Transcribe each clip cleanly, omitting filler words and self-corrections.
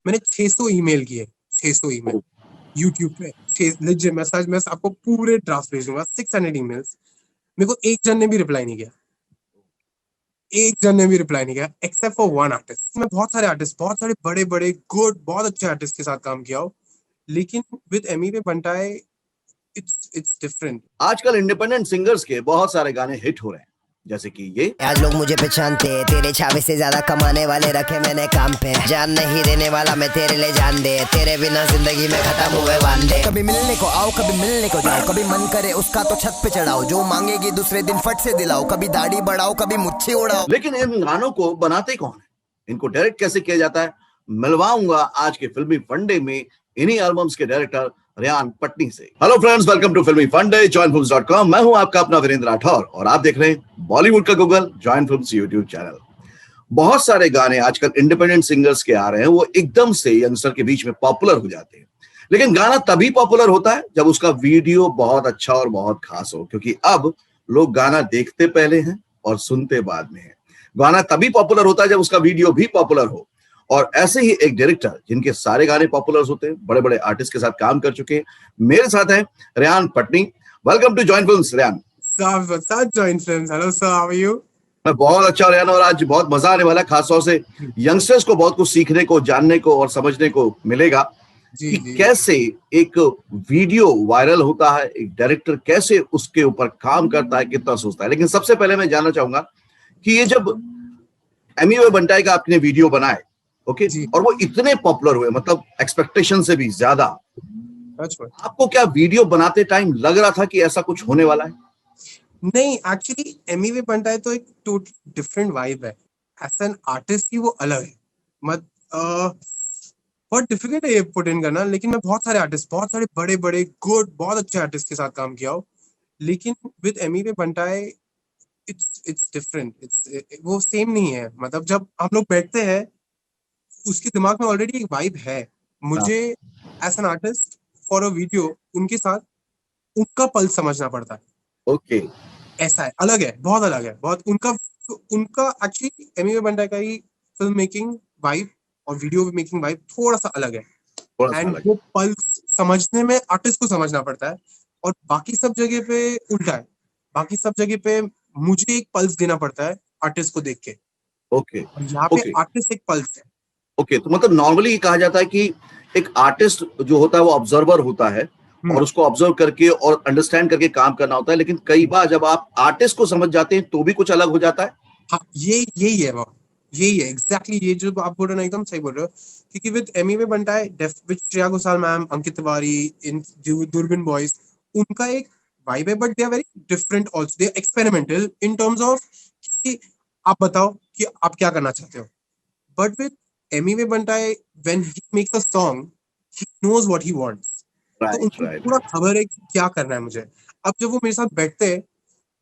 मैंने 600 ईमेल किए, 600 email YouTube पे। लिजिट मैं आपको पूरे ड्राफ्ट भेजूंगा, 600 ईमेल्स। मेरे को एक जन ने भी रिप्लाई नहीं किया, एक जन ने भी रिप्लाई नहीं किया, एक्सेप्ट फॉर वन आर्टिस्ट। मैं बहुत सारे आर्टिस्ट, बहुत सारे बड़े बड़े गुड बहुत अच्छे आर्टिस्ट के साथ काम किया हो, लेकिन with Emiway Bantai it's different. आजकल इंडिपेंडेंट सिंगर्स के बहुत सारे गाने हिट हो रहे हैं, जैसे कि ये आज लोग मुझे पहचानते, तेरे छावे से ज्यादा कमाने वाले रखे मैंने काम पे। जान नहीं देने वाला मैं तेरे लिए जान दे, तेरे बिना जिंदगी में खत्म हुए वांदे। कभी मिलने को आओ, कभी मिलने को जाओ, कभी मन करे उसका तो छत पे चढ़ाओ, जो मांगेगी दूसरे दिन फट से दिलाओ, कभी दाढ़ी बढ़ाओ कभी मुच्छी उड़ाओ। लेकिन इन गानों को बनाते कौन है, इनको डायरेक्ट कैसे किया जाता है, मिलवाऊंगा आज के फिल्मी फंडे में इन्हीं एल्बम्स के डायरेक्टर रेयान पटनी से। हेलो फ्रेंड्स, वेलकम टू फिल्मी फंडे joinfilms.com। मैं हूं आपका अपना वीरेंद्र राठौर और आप देख रहे हैं बॉलीवुड का Google join films YouTube channel. बहुत सारे गाने आजकल इंडिपेंडेंट सिंगर्स के आ रहे हैं, वो एकदम से यंगस्टर के बीच में पॉपुलर हो जाते हैं। लेकिन गाना तभी पॉपुलर होता है जब उसका वीडियो बहुत अच्छा और बहुत खास हो, क्योंकि अब लोग गाना देखते पहले हैं और सुनते बाद में है। गाना तभी पॉपुलर होता है जब उसका वीडियो भी पॉपुलर हो। और ऐसे ही एक डायरेक्टर जिनके सारे गाने पॉपुलर होते हैं, बड़े बड़े आर्टिस्ट के साथ काम कर चुके हैं, मेरे साथ हैं Ryan Patni. Welcome to join films Ryan. Join films, hello sir, how are you? मैं बहुत अच्छा रेयान, और आज बहुत मजा आने वाला है, खासतौर से यंगस्टर्स को बहुत कुछ सीखने को, जानने को और समझने को मिलेगा जी, कि जी। कैसे एक वीडियो वायरल होता है, एक डायरेक्टर कैसे उसके ऊपर काम करता है, कितना सोचता है। लेकिन सबसे पहले मैं जानना चाहूंगा कि ये जब एमी वे बंटाई का आपने वीडियो बनाए, ओके, जी। और वो इतने पॉपुलर हुए, मतलब एक्सपेक्टेशन से भी ज्यादा, अच्छा। आपको क्या वीडियो बनाते टाइम लग रहा था कि ऐसा कुछ होने वाला है? नहीं, एक्चुअली एमी वे बंटाई तो एक टोटली डिफरेंट वाइब है। एज एन आर्टिस्ट ही वो अलग है। मत बहुत डिफिकल्ट है ये पुट इन करना, लेकिन मैं बहुत सारे आर्टिस्ट, बहुत सारे बड़े बड़े गुड बहुत अच्छे आर्टिस्ट के साथ काम किया हो, लेकिन with Emiway Bantai it's different. It's वो सेम नहीं है। मतलब जब हम लोग बैठते हैं, उसके दिमाग में ऑलरेडी एक वाइब है। मुझे as an artist for a video उनके साथ उनका पल्स समझना पड़ता है। ओके, ऐसा है, अलग है, बहुत अलग है, बहुत उनका उनका एक्चुअली एमी वे बंटाई का ही फिल्म मेकिंग वाइब और वीडियो मेकिंग वाइब थोड़ा सा अलग है। थोड़ा सा एंड अलग। वो पल्स समझने में आर्टिस्ट को समझना पड़ता है, और बाकी सब जगह पे उल्टा है। बाकी सब जगह पे मुझे एक पल्स देना पड़ता है आर्टिस्ट को देख के, ओके, और यहाँ पे ओके, आर्टिस्ट एक पल्स है। ओके। तो मतलब नॉर्मली ये कहा जाता है कि एक आर्टिस्ट जो होता है वो ऑब्जर्वर होता है, और उसको ऑब्जर्व करके और अंडरस्टैंड करके काम करना होता है। लेकिन कई बार जब आप आर्टिस्ट को समझ जाते हैं तो भी कुछ अलग हो जाता है। हाँ, यही है वो, यही है एग्जैक्टली। ये जो आप बोल रहे हो ना, एकदम सही बोल रहे हो। क्योंकि with Emiway Bantai, with Shreya Ghoshal ma'am, Ankit Tiwari, इन दूरबीन बॉयज, उनका एक वाइब है, but they are very different also. They are experimental in terms of कि आप बताओ कि आप क्या करना चाहते हो। But with Emiway Bantai, when he makes a song, he knows what he wants. तो राइट, उनको राइट, पूरा खबर है कि क्या करना है मुझे। अब जब वो मेरे साथ बैठते हैं,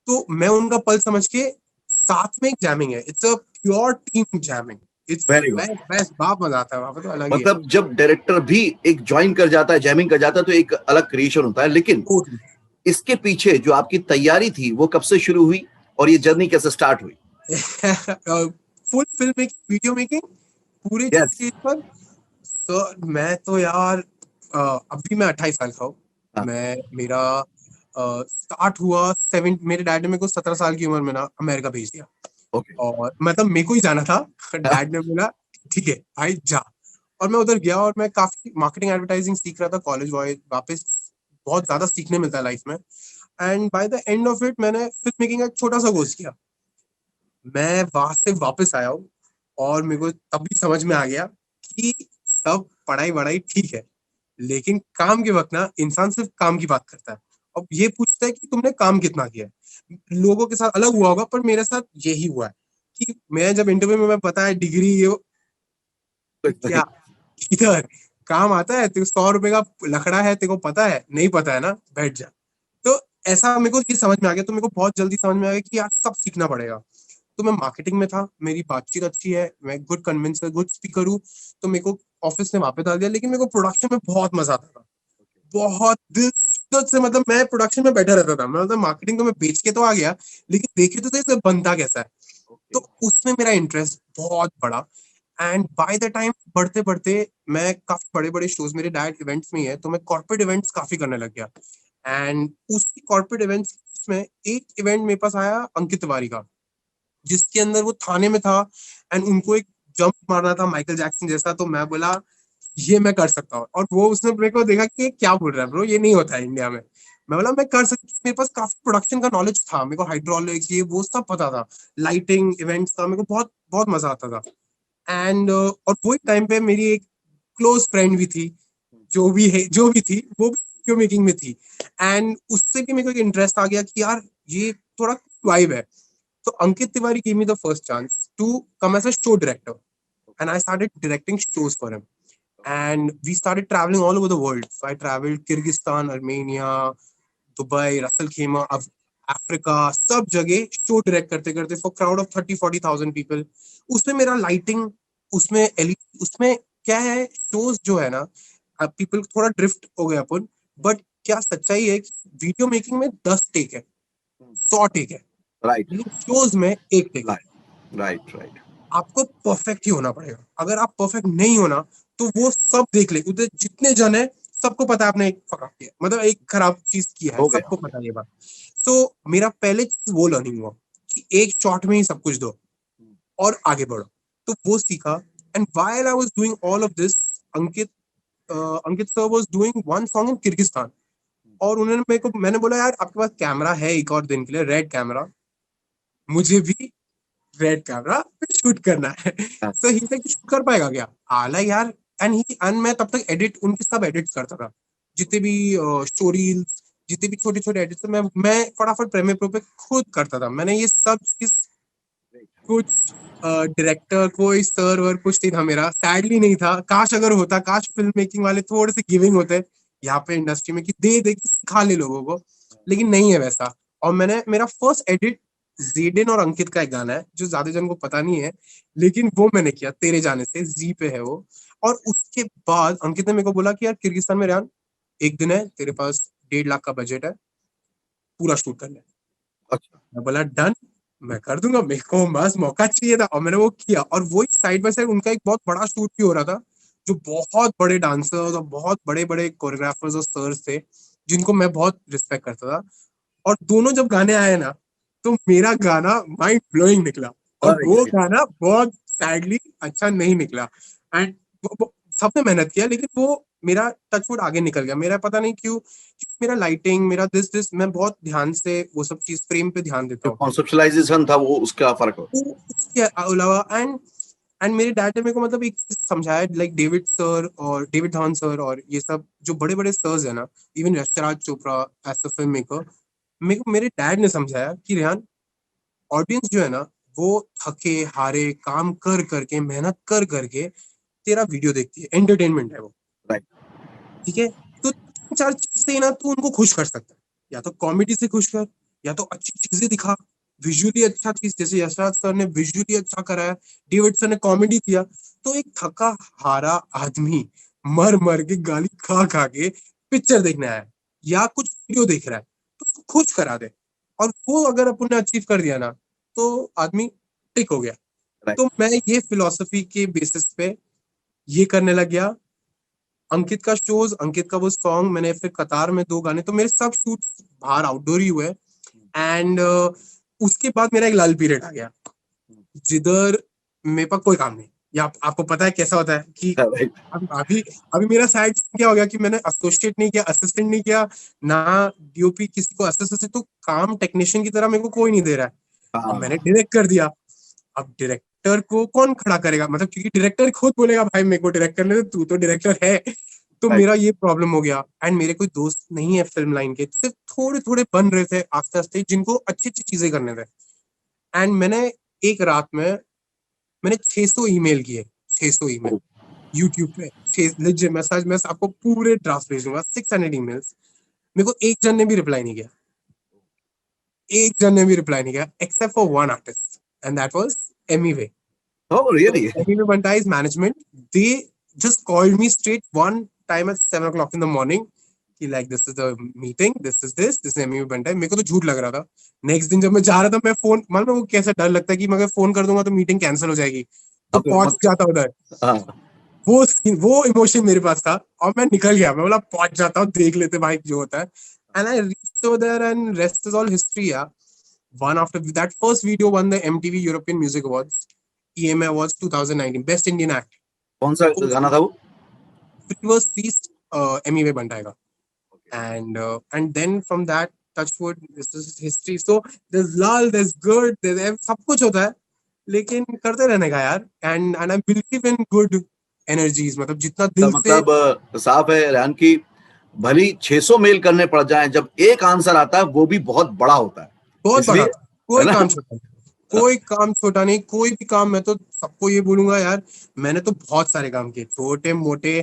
तो मैं उनका पल समझ के साथ में एक जैमिंग है। It's a pure team jamming. It's very good. Best best, बाप मजा आता है वहां पे, तो अलग ही है। मतलब जब डायरेक्टर भी एक ज्वाइन कर जाता है, जैमिंग कर जाता है, तो एक अलग क्रिएशन होता है। लेकिन Totally. इसके पीछे जो आपकी तैयारी थी वो कब से शुरू हुई और ये जर्नी कैसे स्टार्ट हुई? Full film making, video making, पूरे यस। चीज पर। सर मैं तो यार, अभी मैं 28 साल का हूँ। हाँ, मैं मेरा स्टार्ट हुआ 7, मेरे डैड ने मेरे को 17 साल की उम्र में ना अमेरिका भेज दिया। ओके। और मतलब मेरे को ही जाना था। डैड ने बोला ठीक है भाई जा। और मैं उधर गया, और मैं काफी मार्केटिंग एडवर्टाइजिंग सीख रहा था, कॉलेज वापस बहुत ज्यादा सीखने मिलता है लाइफ में। And by the end of it मैंने फिल्म मेकिंग का एक छोटा सा कोर्स किया। मैं वहां से वापस आया हूँ, और मेरे को तभी समझ में आ गया कि सब पढ़ाई वढ़ाई ठीक है, लेकिन काम के वक्त ना इंसान सिर्फ काम की बात करता है। अब ये पूछता है कि तुमने काम कितना किया है। लोगों के साथ अलग हुआ होगा, पर मेरे साथ यही हुआ है कि मैं जब इंटरव्यू में मैं पता है डिग्री ये क्या, इधर काम आता है तेरे 100 रुपए का लखड़ा है, तेरे को पता है नहीं पता है ना, बैठ जा। तो ऐसा मेरे को ये समझ में आ गया, तो मेरे को बहुत जल्दी समझ में आ गया कि यार सब सीखना पड़ेगा। तो मैं मार्केटिंग में था, मेरी बातचीत अच्छी है, मैं गुड कन्विंसर, गुड स्पीकर हूँ, तो मेरे को ऑफिस ने वापस डाल दिया। लेकिन मेरे को प्रोडक्शन में बहुत मजा आता था, बहुत दिल शिद्दत से। मतलब मैं प्रोडक्शन में बैठा रहता था। मैं मतलब मार्केटिंग तो मैं बेच के तो आ गया, लेकिन देखे तो इसे बनता कैसा है। तो उसमें मेरा इंटरेस्ट बहुत बड़ा। एंड बाय द टाइम बढ़ते बढ़ते मैं काफी बड़े बड़े शोज, मेरे डायरेक्ट इवेंट्स में ही है, तो मैं कॉर्पोरेट इवेंट्स काफी करने लग गया। एंड उसी कॉर्पोरेट इवेंट्स में एक इवेंट मेरे पास आया अंकित तिवारी का, जिसके अंदर वो थाने में था एंड उनको एक जंप मारना था माइकल जैक्सन जैसा। तो मैं बोला ये मैं कर सकता हूँ, और वो उसने मेरे को देखा कि ये क्या बोल रहा है ब्रो, ये नहीं होता है इंडिया में। मैं बोला मैं कर सकता हूँ। मेरे पास काफी प्रोडक्शन का नॉलेज था, मेरे को हाइड्रोलिक्स ये वो सब पता था, लाइटिंग इवेंट्स का, मेरे को बहुत बहुत मजा आता था। एंड और वही टाइम पे मेरी एक क्लोज फ्रेंड भी थी, जो भी थी वो भी वीडियो मेकिंग में थी। एंड उससे भी मेरे को एक इंटरेस्ट आ गया कि यार ये थोड़ा वाइब है। तो Ankit Tiwari gave me the first chance to come as a show director, and I started directing shows for him. And we started traveling all over the world. So I traveled Kyrgyzstan, Armenia, Dubai, Russell Khema, Africa, सब जगह show direct करते करते for crowd of 30-40,000 people. उसमें मेरा lighting, उसमें LED, उसमें क्या है, शोज जो है ना, पीपल थोड़ा ड्रिफ्ट हो गए अपन, बट क्या सच्चाई है कि वीडियो मेकिंग में 10 टेक है, 100 टेक है, राइट लेकिन शोज में एक टेक है। Right right. आपको परफेक्ट ही होना पड़ेगा। अगर आप परफेक्ट नहीं हो ना, तो वो सब देख ले, उधर जितने जन है सबको पता है आपने एक फका किया, मतलब एक खराब चीज किया है, हो गया, सबको हो गया। पता है ये बात। तो मेरा पहले चीज वो लर्निंग हुआ कि एक शॉट में ही सब कुछ दो और आगे बढ़ो, तो वो सीखा। And while I was doing all of this, Ankit Ankit sir was doing one song in Kyrgyzstan, और उन्होंने मेरे को, मैंने बोला यार आपके पास कैमरा है एक और दिन के लिए, रेड कैमरा, मुझे भी रेड कैमरा पे शूट करना है। हाँ, सो ही से शूट कर पाएगा क्या, आला यार। एंड मैं तब तक एडिट, उनके सब एडिट्स करता था, जितने भी स्टोरीज, जितने भी छोटे छोटे एडिट्स, मैं फटाफट प्रीमियर प्रो पे खुद करता था। मैंने ये सब चीज, कुछ डायरेक्टर कोई सर वर कुछ नहीं था मेरा, सैडली नहीं था। काश अगर होता, काश फिल्म मेकिंग वाले थोड़े से गिविंग होते यहाँ पे इंडस्ट्री में, कि दे दे के सिखा ले लोगों को, लेकिन नहीं है वैसा। और मैंने, मेरा फर्स्ट एडिट जेडन और अंकित का एक गाना है जो ज्यादा जन को पता नहीं है, लेकिन वो मैंने किया तेरे जाने से, जी पे है वो। और उसके बाद अंकित ने मेरे को बोला कि यार किर्गिस्तान में रेहान एक दिन है तेरे पास, 1.5 लाख का बजट है, पूरा शूट कर ले। अच्छा, मैं बोला डन, मैं कर दूंगा, मेरे को बस मौका चाहिए था, और मैंने वो किया। और वही साइड बाय साइड उनका एक बहुत बड़ा शूट भी हो रहा था, जो बहुत बड़े डांसर्स और बहुत बड़े बड़े कोरियोग्राफर्स और सर्स थे, जिनको मैं बहुत रिस्पेक्ट करता था। और दोनों जब गाने आए ना, तो मेरा गाना माइंड ब्लोइंग निकला, और अरे वो क्या, गाना बहुत सैडली अच्छा नहीं निकला। एंड सबने मेहनत किया, लेकिन वो मेरा टचवुड आगे निकल गया। मेरा पता नहीं क्यों, मेरा लाइटिंग, मेरा दिस मैं बहुत ध्यान से वो सब चीज फ्रेम पे ध्यान देता जो हूँ। कॉन्सेप्चुअलाइजेशन था वो उसका फर्क हो। तो इसके अलावा एंड मेरे डैड ने मेरे को मतलब एक चीज समझाया, लाइक डेविड सर और डेविड धवन सर और ये सब जो बड़े बड़े सर्स है ना, even Yashraj Chopra as a film maker, मेरे को मेरे डैड ने समझाया कि रेहान, ऑडियंस जो है ना, वो थके हारे काम कर करके, मेहनत कर करके तेरा वीडियो देखती है, एंटरटेनमेंट है वो, राइट, ठीक है। तो 3-4 चीज से ना तू उनको खुश कर सकता है, या तो कॉमेडी से खुश कर, या तो अच्छी चीजें दिखा, विजुअली अच्छा चीज, जैसे यशराज सर ने विजुअली अच्छा कराया, डेविड सर ने कॉमेडी किया। तो एक थका हारा आदमी मर मर के गाली खा खा के पिक्चर देखने आया, या कुछ वीडियो देख रहा है, तो उसको खुश करा दे। और वो अगर अपन ने अचीव कर दिया ना, तो आदमी टिक हो गया। राइट। तो मैं ये फिलोसफी के बेसिस पे ये करने लग गया। अंकित का शोज, अंकित का वो सॉन्ग, मैंने फिर कतार में 2 गाने, तो मेरे सब शूट बाहर आउटडोर ही हुए। एंड उसके बाद मेरा एक लल पीरियड आ गया, जिधर मेरे पास कोई काम नहीं, या आपको पता है कैसा होता है कि राइट, अभी अभी मेरा साइड क्या हो गया कि मैंने एसोसिएट नहीं किया, असिस्टेंट नहीं किया, ना डीओपी किसी को असिस्टेंट, तो काम टेक्नीशियन की तरह मेरे को कोई नहीं दे रहा है। अब मैंने हाँ, डायरेक्ट कर दिया। अब डायरेक्टर को कौन खड़ा करेगा, मतलब क्योंकि डायरेक्टर खुद बोलेगा भाई मेरे को डायरेक्ट करने दे, तू तो डायरेक्टर है। तो राइट, मेरा ये प्रॉब्लम हो गया। एंड मेरे कोई दोस्त नहीं है फिल्म लाइन के, सिर्फ थोड़े थोड़े बन रहे थे आस्ते आस्ते, जिनको अच्छी अच्छी चीजें करने थे। एंड मैंने एक रात में मैंने 600 ईमेल किए, 600 ईमेल यूट्यूब पे, legit, मैं आपको पूरे ड्राफ्ट भेज दूंगा, 600 ईमेल्स। मेरे को एक जन ने भी रिप्लाई नहीं किया, एक जन ने भी रिप्लाई नहीं किया, except for one artist, and that was Emiway. oh So really, Amy Bantais management, they just called me straight one time at 7 o'clock in the morning कि like this is the meeting, this is Amy Bantai। मेरे को तो झूठ लग रहा था। Next दिन जब मैं जा रहा था, मैं फोन, मालूम है वो कैसा डर लगता है कि मैं अगर फोन कर दूंगा तो मीटिंग कैंसिल हो जाएगी, तो अब पहुंच मत जाता उधर। हाँ वो इमोशन मेरे पास था और मैं निकल गया, मैं बोला पहुंच जाता हूँ, देख लेते भाई जो होता है। And I reached over there and rest is all history यार। One after that first video won the MTV European Music Awards, EMA Awards 2019 Best Indian Act. कौन सा गाना था वो? First Feast Emmy में बन जाएगा। And then from that touchwood this is history. So there's lull, there's good, सब कुछ होता है, लेकिन करते रहने का यार। And I believe in good energies, मतलब जितना तो दिल से। मतलब साफ है रेहान की भली 600 मेल करने पड़ जाए, जब एक आंसर आता है वो भी बहुत बड़ा होता है, बहुत बड़ा इसलिए था, है कोई ना? काम छोटा नहीं, कोई काम छोटा नहीं, कोई भी काम। मैं तो सबको ये बोलूंगा यार, मैंने तो बहुत सारे काम किए, छोटे मोटे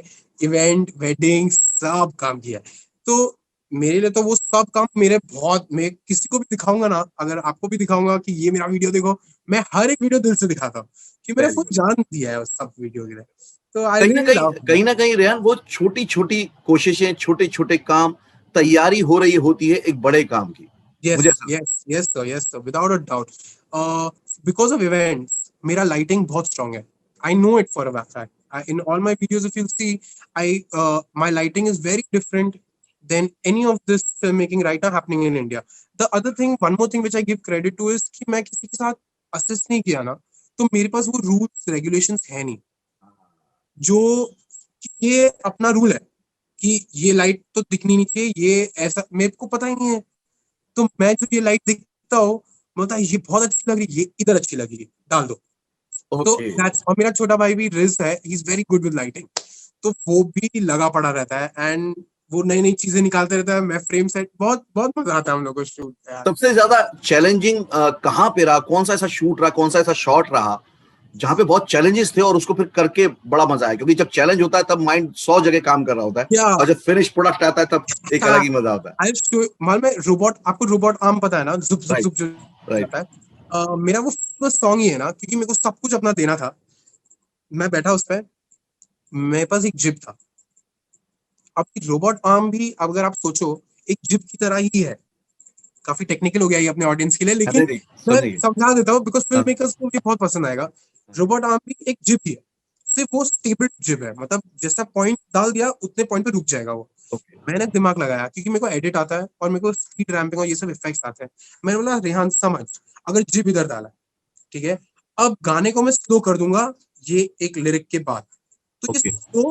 इवेंट वेडिंग सब काम किया है। तो मेरे लिए तो वो सब काम मेरे बहुत, मैं किसी को भी दिखाऊंगा ना, अगर आपको भी दिखाऊंगा कि ये मेरा वीडियो देखो, मैं हर एक वीडियो दिल से दिखाता हूँ कि मैंने फुल जान दिया है उस सब वीडियो के लिए। तो आई कहीं ना रियली कहीं लव। कहीं ना कहीं रेहान वो छोटी छोटी कोशिशें, छोटे छोटे काम, तैयारी हो रही होती है एक बड़े काम की, Yes, मुझे ऐसा लगता yes, yes sir, yes sir, without a doubt. Because of events, मेरा lighting बहुत strong है. I know it for a fact. In all my videos, if you see, my lighting is very different than any of this filmmaking right now happening in India. The other thing, one more thing which I give credit to is कि मैं किसी के साथ assist नहीं किया ना, तो मेरे पास वो rules regulations है नहीं, जो ये अपना रूल है कि ये लाइट तो दिखनी नहीं चाहिए, ये ऐसा मेरे को पता ही नहीं है। तो मैं जो ये लाइट देखता हूँ, मैं बोलता ये बहुत अच्छी लग रही है, ये इधर अच्छी लगेगी, डाल दो। तो ओके। दैट्स, और मेरा छोटा भाई भी रिज है, he is very good with lighting, तो वो भी लगा पड़ा रहता है एंड वो नई नई चीजें निकालते रहता है। मैं फ्रेम सेट, बहुत बहुत मजा आता है हम लोग को शूट यार। सबसे ज्यादा चैलेंजिंग कहाँ पे रहा, कौन सा ऐसा शूट रहा, कौन सा ऐसा शॉट रहा जहाँ पे बहुत चैलेंजेस थे और उसको फिर करके बड़ा मजा आया? क्योंकि जब चैलेंज होता है तब माइंड 100 जगह काम कर रहा होता है, क्या और जब फिनिश प्रोडक्ट आता है तब एक अलग ही मजा आता है। मालूम है रोबोट, आपको रोबोट आर्म पता है ना, जुप जुप राइट, जुप जो राइट। जाता है। मेरा वो फर्स्ट सॉन्ग ही है ना, क्योंकि मेरे को सब कुछ अपना देना था। मैं बैठा उस पर, मेरे पास एक जिप था। अब रोबोट आर्म भी अगर आप सोचो एक जिप की तरह ही है। काफी टेक्निकल हो गया ये अपने ऑडियंस के लिए, लेकिन नहीं मैं समझिए। समझा देता हूँ बिकॉज फिल्म हाँ, मेकर्स को ये बहुत पसंद आएगा। रोबोट आर्म भी एक जिप ही है, सिर्फ वो स्टेबल जिप है, मतलब जैसा पॉइंट डाल दिया उतने पॉइंट पे रुक जाएगा वो। ओके। मैंने दिमाग लगाया क्योंकि मेरे को एडिट आता है और मेरे को स्पीड रैम्पिंग और ये सब इफेक्ट्स आते हैं। मैंने बोला रेहान समझ, अगर जिप इधर डाला, ठीक है, अब गाने को मैं स्लो कर दूंगा ये एक लिरिक के बाद, तो ये ओके। स्लो,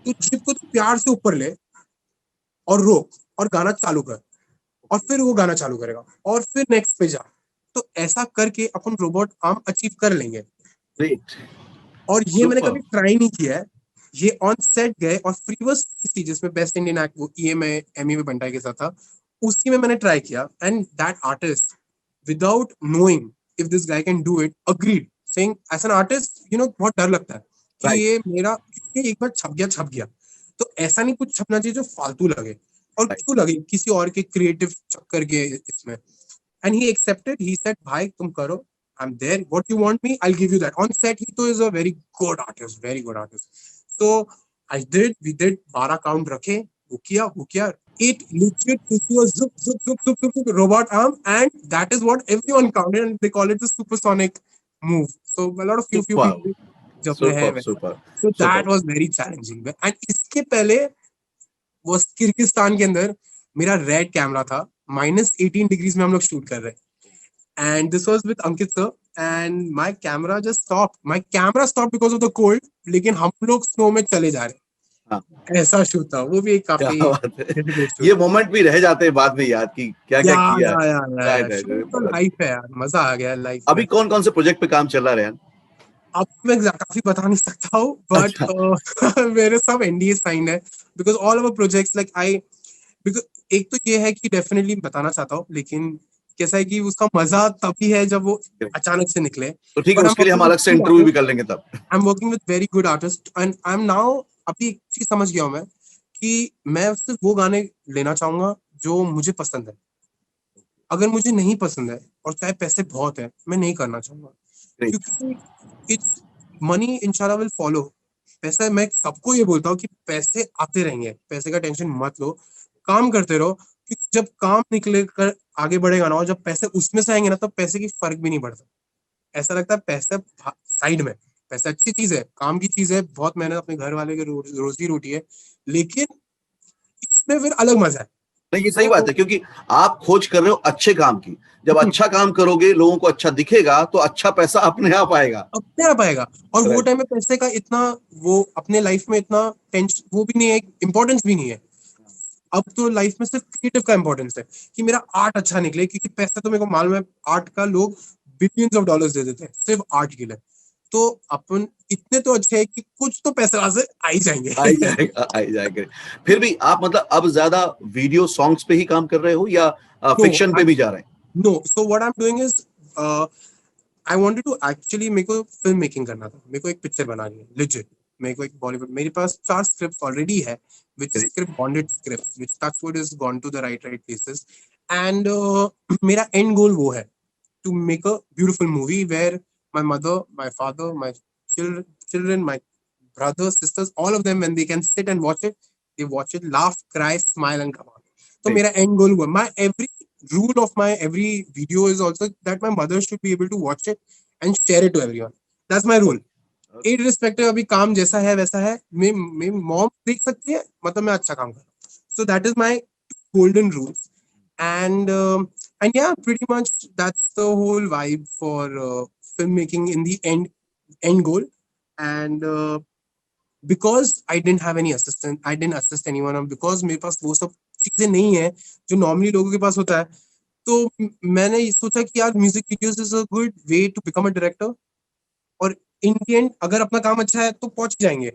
तो जिप को तो प्यार से ऊपर ले और रोक और गाना चालू कर, और फिर वो गाना चालू करेगा और फिर नेक्स्ट पे जा। तो ऐसा करके अपन रोबोट आर्म अचीव कर लेंगे। ग्रेट। और ये मैंने सुपर। कभी ट्राई नहीं किया है। ये ऑन सेट गए और फ्रीवर्स थी जिसमें बेस्ट इंडियन एक्ट वो ईएमए एमी में बंटाई के साथ था, उसी में मैंने ट्राई किया and that artist without knowing if this guy can do it agreed, saying as an artist you know बहुत डर लगता है कि राइट। ये मेरा, ये एक बार छप गया, तो ऐसा नहीं कुछ छपना चाहिए जो फालतू लगे और राइट। क्यों लगे किसी और के क्रिएटिव चक्कर के इसमें। And he accepted, he said भाई तुम करो, I'm there. What you want me, I'll give you that. On set, he too is a very good artist, very good artist. So I did, we did 12 count रखे, वो किया. It legit gives you a zup, robot arm, and that is what everyone counted, and they call it the supersonic move. So a lot of few super people जो अपने super हैं, super so super. that was very challenging. And इसके पहले वो Kyrgyzstan के अंदर मेरा red camera था, -18 डिग्रीज में हम लोग शूट कर रहे हैं। And this was with Ankit sir, and my camera just stopped. My camera stopped because of the cold. लेकिन हम लोग स्नो में चले जा रहे, हाँ, ऐसा शूट था। वो भी एक क्या काफी बात है। difficult shoot ये था। मोमेंट भी रह जाते हैं बाद में याद की क्या क्या किया है। राइट शूट तो राइट। लाइफ है यार, मजा आ गया लाइफ अभी में। कौन कौन से प्रोजेक्ट पे काम चल रहा है रेहान? अब मैं काफी बता नहीं सकता हूँ, बट अच्छा। मेरे सब एनडीए साइन है because all our projects like I, because एक तो ये है कि डेफिनेटली बताना चाहता हूँ, लेकिन कैसा है कि उसका मजा तभी है जब वो अचानक से निकले। तो ठीक है, But I'm उसके लिए हम working with अलग से good इंटरव्यू भी artists. कर लेंगे तब। I'm working with very good artists and I'm now, अभी एक चीज समझ गया हूँ मैं कि मैं सिर्फ वो गाने लेना चाहूंगा जो मुझे पसंद है। अगर मुझे नहीं पसंद है और चाहे पैसे बहुत है, मैं नहीं करना चाहूंगा, ग्रेट। क्योंकि इट्स मनी इंशाल्लाह विल फॉलो। पैसा, मैं सबको ये बोलता हूँ कि पैसे आते रहेंगे, पैसे का टेंशन मत लो, काम करते रहो, क्योंकि जब काम निकले कर आगे बढ़ेगा ना, और जब पैसे उसमें से आएंगे ना, तो पैसे की फर्क भी नहीं पड़ता। ऐसा लगता है पैसे साइड में, पैसा अच्छी चीज है, काम की चीज है, बहुत मेहनत अपने घर वाले के रोजी रोटी है, लेकिन इसमें फिर अलग मजा है। नहीं, ये सही तो बात है, क्योंकि आप खोज कर रहे हो अच्छे काम की। जब अच्छा काम करोगे, लोगों को अच्छा दिखेगा, तो अच्छा पैसा अपने आप आएगा। अपने आप आएगा। और वो राइट। टाइम में पैसे का इतना, वो अपने लाइफ में इतना टेंशन वो भी नहीं है, इम्पोर्टेंस भी नहीं है। अब तो लाइफ में सिर्फ क्रिएटिव का इंपॉर्टेंस है कि मेरा आर्ट अच्छा निकले, क्योंकि पैसा तो मेरे को मालूम है आर्ट का लोग बिलियंस ऑफ डॉलर्स दे देते हैं सिर्फ आर्ट के लिए। तो अपन इतने तो अच्छे हैं कि कुछ तो पैसे वहां से आ ही जाएंगे। आ ही जाएगा, आ ही जाएगा। फिर भी आप मतलब अब ज्यादा वीडियो सॉन्ग्स पे ही काम कर रहे हो, या नो फिक्शन पे भी जा रहे हैं? No so what I am doing is, I wanted to actually, मेरे को फिल्म मेकिंग करना था, मेरे को एक पिक्चर बनानी है लिजिट। मेरे को एक बॉलीवुड, मेरे पास 4 स्क्रिप्ट ऑलरेडी है, which is script bonded script, which touchwood is gone to the right places. And मेरा end goal वो है to make a beautiful movie where my mother, my father, my children, my brothers, sisters, all of them, when they can sit and watch it, they watch it, laugh, cry, smile and come out. तो Right. मेरा end goal हुआ, my every rule of my every video is also that my mother should be able to watch it and share it to everyone. That's my rule. Irrespective अभी काम जैसा है वैसा है, मेरी मॉम देख सकती है, मतलब मैं अच्छा काम कर रहा हूँ। So that is my golden rules. And yeah, pretty much that's the whole vibe for filmmaking in the end goal. And because I didn't have any assistant, I didn't assist anyone, and because मेरे पास वो सब चीजें नहीं है जो normally लोगों के पास होता है, तो मैंने ये सोचा कि यार music videos is a good way to become a director. और इन दी एंड अगर अपना काम अच्छा है तो पहुंच जाएंगे,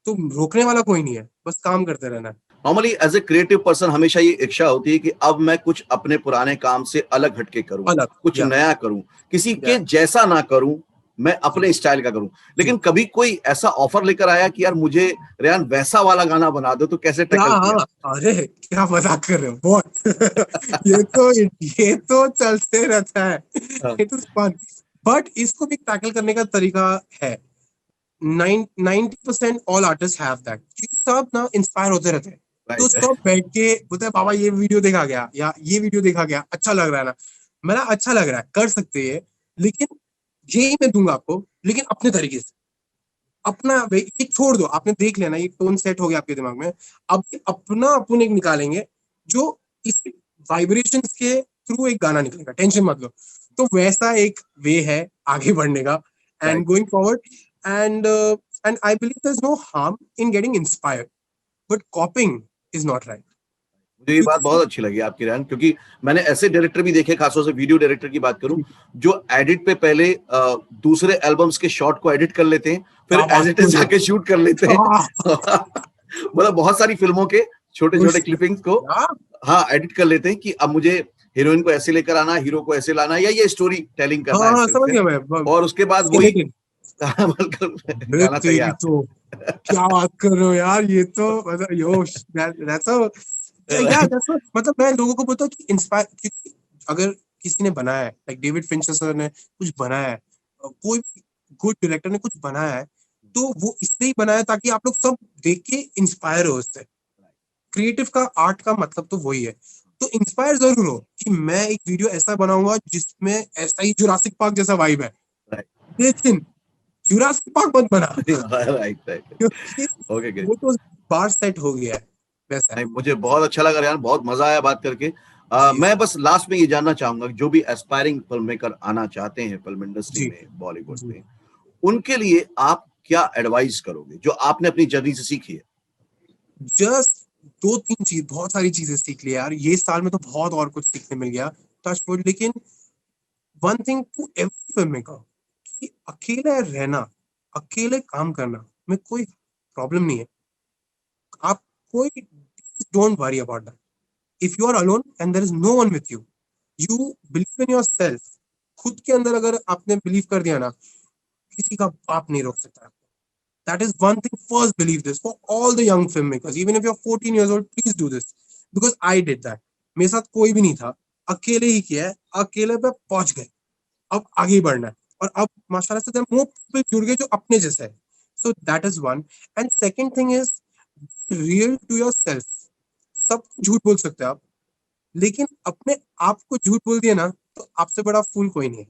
तो रोकने वाला कोई नहीं है, बस काम करते रहना है। Normally as a creative person हमेशा ये इच्छा होती है कि अब मैं कुछ अपने पुराने काम से अलग हटके करूं, अलग कुछ या नया करूं, किसी या के जैसा ना करूं, मैं अपने स्टाइल का करूं। लेकिन जी कभी कोई ऐसा ऑफर लेकर आया कि यार मुझे रेहान वैसा वाला गाना बना दो, तो कैसे क्या, टैकल किया? हाँ, अरे क्या मजाक कर रहे हो बहुत। ये तो चलते रहता है। हाँ, इट इज फन, बट इसको भी टैकल करने का तरीका है। 90% ऑल आर्टिस्ट हैव दैट, सब ना इंस्पायर होते रहते हैं। तो राइट। सब बैठ के बोलते हैं बाबा ये वीडियो देखा गया या ये वीडियो देखा गया, अच्छा लग रहा है ना, मेरा अच्छा लग रहा है, कर सकते हैं, लेकिन यही मैं दूंगा आपको, लेकिन अपने तरीके से। अपना एक छोड़ दो, आपने देख लेना, ये टोन सेट हो गया आपके दिमाग में, अब अपना अपन एक निकालेंगे जो इस वाइब्रेशंस के थ्रू एक गाना निकलेगा, टेंशन मत लो। तो वैसा एक वे है आगे बढ़ने का and right. Going forward. And I believe there is no harm in getting inspired, but copying is not right. मुझे ये बात बहुत अच्छी लगी आपकी रेहान, क्योंकि मैंने ऐसे डायरेक्टर भी देखे, खासतौर से वीडियो डायरेक्टर की बात करूं, जो एडिट पे पहले दूसरे एल्बम्स के शॉट को एडिट कर लेते हैं, फिर क्या एज बात इट कर इज रहे जाके शूट कर लेते हैं। मतलब बहुत सारी फिल्मों के छोटे छोटे क्लिपिंग्स को हो, हाँ एडिट कर लेते हैं कि अब मुझे हीरोइन को ऐसे लेकर आना, हीरो को ऐसे लाना, या ये स्टोरी टेलिंग करना है हाँ सिर्फ समझ से, गया मैं, और उसके बाद वही स्केलेटन। गाना तेरी तैयार। तो क्या बात कर रहे हो यार, ये तो मतलब योश दैट्स या दैट्स मतलब मैं लोगों को बोलता हूँ कि इंस्पायर, क्योंकि अगर किसी ने बनाया है, लाइक डेविड फिंचर सर ने कुछ बनाया है, कोई गुड डायरेक्टर ने कुछ बनाया है, तो वो इसलिए ही बनाया ताकि आप लोग सब देख के इंस्पायर हो उससे। क्रिएटिव का, आर्ट का मतलब तो वही है। तो इंस्पायर जरूर हो कि मैं एक वीडियो ऐसा बनाऊंगा जिसमें ऐसा ही जुरासिक पार्क जैसा वाइब है, लेकिन जुरासिक पार्क मत बना। Right right. क्योंकि ओके ग्रेट। वो तो बार सेट हो गया है वैसा है। नहीं, मुझे बहुत अच्छा लगा यार, बहुत मजा आया बात करके। जी मैं बस लास्ट में ये जानना चाहूंगा, जो भी एस्पायरिंग फिल्म मेकर आना चाहते हैं फिल्म इंडस्ट्री जी में, बॉलीवुड जी। में, उनके लिए आप क्या एडवाइस करोगे जो आपने अपनी जर्नी से सीखी है? जस्ट 2-3 चीज, बहुत सारी चीजें सीख ली यार ये साल में, तो बहुत और कुछ सीखने मिल गया, टच वुड। लेकिन one thing to every film maker, कि अकेले रहना, अकेले काम करना में कोई प्रॉब्लम नहीं है। आप कोई, don't worry about that. If you are alone and there is no one with you, you believe in yourself. खुद के अंदर अगर आपने बिलीव कर दिया ना, किसी का बाप नहीं रोक सकता। That is one thing. First, believe this for all the young filmmakers. Even if you're 14 years old, please do this because I did that. मेरे साथ कोई भी नहीं था, अकेले ही किया है, अकेले पे पहुंच गए। अब आगे ही बढ़ना है, और अब माशाल्लाह से मोर पीपल जुड़ गए जो अपने जैसे है। So that is one. And second thing is real to yourself. सब झूठ बोल सकते हो आप, लेकिन अपने आप को झूठ बोल दिया ना, तो आपसे बड़ा फूल कोई नहीं है।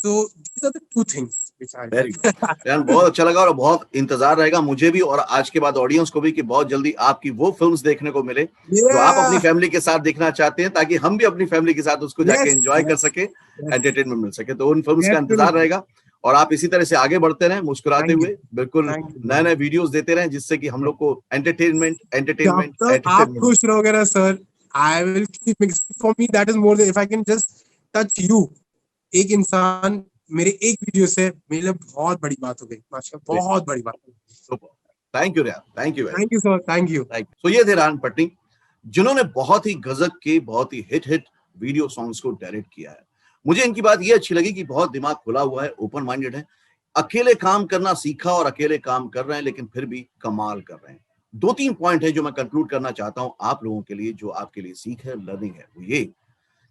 So these are the two things which I very good यार, बहुत अच्छा लगा और बहुत इंतजार रहेगा मुझे भी और आज के बाद ऑडियंस को भी कि बहुत जल्दी आपकी वो फिल्म्स देखने को मिले जो आप अपनी फैमिली के साथ देखना चाहते हैं, ताकि हम भी अपनी फैमिली के साथ उसको जाके एंजॉय कर सके, एंटरटेनमेंट मिल सके। तो उन फिल्म्स का इंतजार रहेगा और आप इसी तरह से आगे बढ़ते रहें मुस्कुराते हुए, बिल्कुल नए नए वीडियोस देते रहें जिससे कि हम लोग को एंटरटेनमेंट आप खुश रहोगे ना sir, I will keep mixing. For me that is more than if I can just touch you. एक इंसान मेरे एक वीडियो से मेरे लिए बहुत बड़ी बात हो गई, माशाल्लाह, बहुत बड़ी बात हो गई। Thank you Rehan, thank you sir, thank you. तो ये थे रेहान पटनी जिन्होंने बहुत ही गजब के, बहुत ही हिट वीडियो सॉन्ग्स को डायरेक्ट किया है। मुझे इनकी बात ये अच्छी लगी कि बहुत दिमाग खुला हुआ है, ओपन माइंडेड है, अकेले काम करना सीखा और अकेले काम कर रहे हैं, लेकिन फिर भी कमाल कर रहे हैं। 2-3 पॉइंट है जो मैं कंक्लूड करना चाहता हूं आप लोगों के लिए, जो आपके लिए सीख है, लर्निंग है, वो ये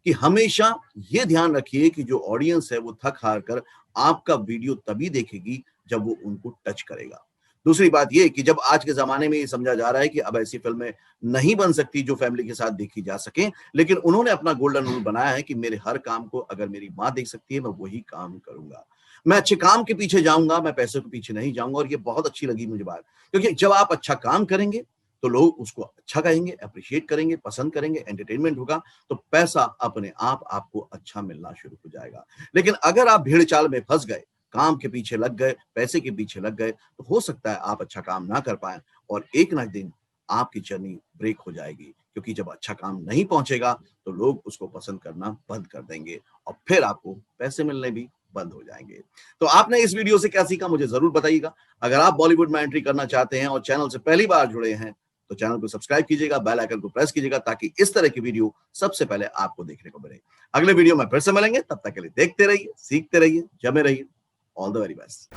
कि हमेशा ये ध्यान रखिए कि जो ऑडियंस है वो थक हार कर आपका वीडियो तभी देखेगी जब वो उनको टच करेगा। दूसरी बात ये कि जब आज के जमाने में ये समझा जा रहा है कि अब ऐसी फिल्में नहीं बन सकती जो फैमिली के साथ देखी जा सके, लेकिन उन्होंने अपना गोल्डन रूल बनाया है कि मेरे हर काम को अगर मेरी माँ देख सकती है मैं वही काम करूंगा, मैं अच्छे काम के पीछे जाऊंगा, मैं पैसे के पीछे नहीं जाऊंगा। और ये बहुत अच्छी लगी मुझे बात, क्योंकि जब आप अच्छा काम करेंगे तो लोग उसको अच्छा कहेंगे, अप्रिशिएट करेंगे, पसंद करेंगे, एंटरटेनमेंट होगा, तो पैसा अपने आप आपको अच्छा मिलना शुरू हो जाएगा। लेकिन अगर आप भीड़ चाल में फंस गए, काम के पीछे लग गए, पैसे के पीछे लग गए, तो हो सकता है आप अच्छा काम ना कर पाए और एक ना एक दिन आपकी जर्नी ब्रेक हो जाएगी, क्योंकि जब अच्छा काम नहीं पहुंचेगा तो लोग उसको पसंद करना बंद कर देंगे और फिर आपको पैसे मिलने भी बंद हो जाएंगे। तो आपने इस वीडियो से क्या सीखा मुझे जरूर बताइएगा। अगर आप बॉलीवुड में एंट्री करना चाहते हैं और चैनल से पहली बार जुड़े हैं तो चैनल को सब्सक्राइब कीजिएगा, बेल आइकन को प्रेस कीजिएगा, ताकि इस तरह की वीडियो सबसे पहले आपको देखने को मिले। अगले वीडियो में फिर से मिलेंगे, तब तक के लिए देखते रहिए, सीखते रहिए, जमे रहिए। All the very best.